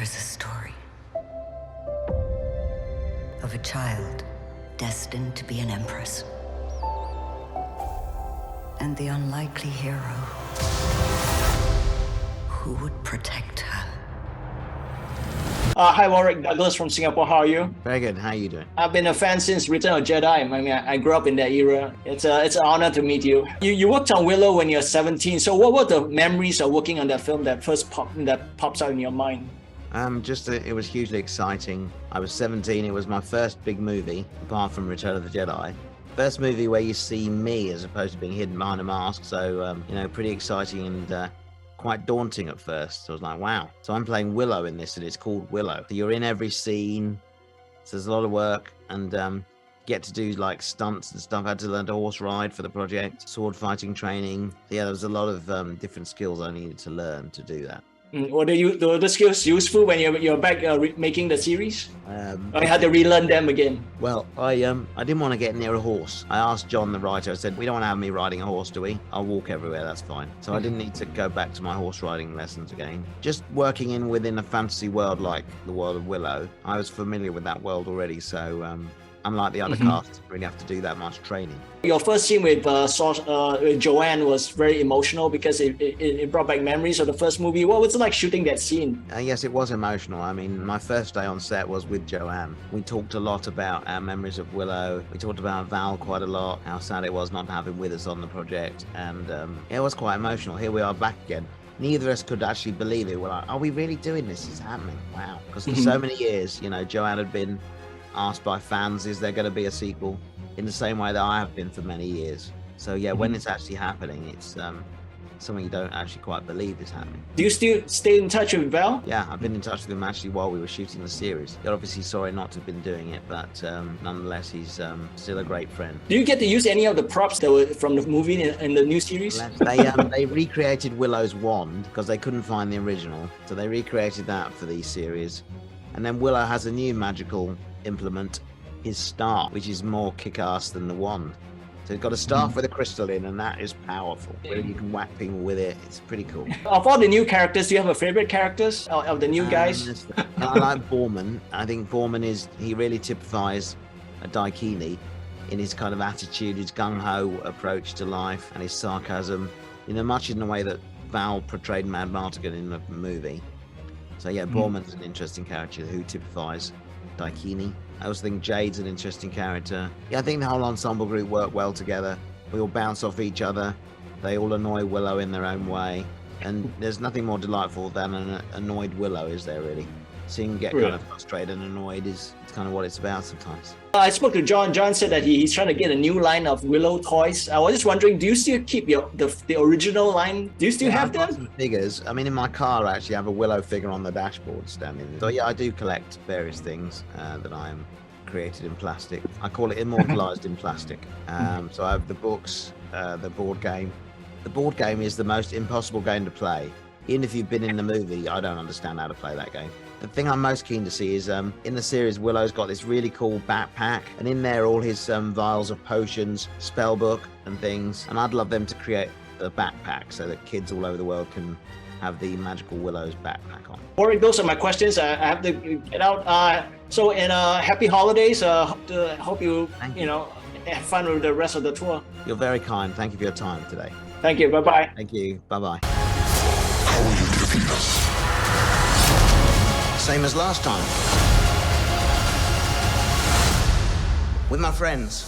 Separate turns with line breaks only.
There is a story of a child destined to be an empress, and the unlikely hero who would protect her.
Hi, Warwick. Douglas from Singapore. How are you?
Very good. How are you doing?
I've been a fan since Return of Jedi. I mean, I grew up in that era. It's an honor to meet you. You worked on Willow when you're 17. So what were the memories of working on that film that pops out in your mind?
It was hugely exciting. I was 17. It was my first big movie, apart from Return of the Jedi. First movie where you see me as opposed to being hidden behind a mask. So, pretty exciting and quite daunting at first. So I was like, wow. So I'm playing Willow in this, and it's called Willow. So you're in every scene. So there's a lot of work, and get to do like stunts and stuff. I had to learn to horse ride for the project, sword fighting training. Yeah, there was a lot of different skills I needed to learn to do that.
Were the skills useful when you're back making the series? I had to relearn them again.
Well, I didn't want to get near a horse. I asked John, the writer, I said, we don't want to have me riding a horse, do we? I'll walk everywhere, that's fine. So I didn't need to go back to my horse riding lessons again. Just working within a fantasy world like the world of Willow, I was familiar with that world already, so unlike the other cast, didn't really have to do that much training.
Your first scene with Joanne was very emotional because it brought back memories of the first movie. What was it like shooting that scene?
Yes, it was emotional. I mean, my first day on set was with Joanne. We talked a lot about our memories of Willow. We talked about Val quite a lot, how sad it was not to have him with us on the project. And it was quite emotional. Here we are back again. Neither of us could actually believe it. We're like, are we really doing this? It's happening. Wow. Because for so many years, Joanne had been asked by fans, is there going to be a sequel, in the same way that I have been for many years. So yeah, when it's actually happening, it's something you don't actually quite believe is happening.
Do you still stay in touch with Val?
Yeah, I've been in touch with him actually while we were shooting the series. You're obviously sorry not to have been doing it, but nonetheless, he's still a great friend.
Do you get to use any of the props that were from the movie in the new series?
They recreated Willow's wand because they couldn't find the original, so they recreated that for the series. And then Willow has a new magical implement, his staff, which is more kick-ass than the wand. So it's got a staff with a crystal in, and that is powerful. Really, you can whack people with it. It's pretty cool.
Of all the new characters, do you have a favorite characters of the new guys?
I like Borman. I think Borman he really typifies a Daikini in his kind of attitude, his gung-ho approach to life, and his sarcasm, much in the way that Val portrayed Mad Martigan in the movie. So yeah, Borman's an interesting character who typifies Daikini. I also think Jade's an interesting character. Yeah, I think the whole ensemble group work well together. We all bounce off each other. They all annoy Willow in their own way. And there's nothing more delightful than an annoyed Willow, is there really? Seeing him get kind of frustrated and annoyed is kind of what it's about sometimes.
I spoke to John. John said that he's trying to get a new line of Willow toys. I was just wondering, do you still keep the original line? Do you still have them?
Some figures. I mean, in my car, I actually have a Willow figure on the dashboard standing there. So yeah, I do collect various things that I am created in plastic. I call it immortalized in plastic. So I have the books, the board game. The board game is the most impossible game to play. Even if you've been in the movie, I don't understand how to play that game. The thing I'm most keen to see is in the series, Willow's got this really cool backpack, and in there all his vials of potions, spell book and things. And I'd love them to create a backpack so that kids all over the world can have the magical Willow's backpack on.
Warwick, those are my questions. I have to get out. So happy holidays. Hope you have fun with the rest of the tour.
You're very kind. Thank you for your time today.
Thank you. Bye-bye.
Thank you. Bye-bye.
How will you defeat us?
Same as last time. With my friends.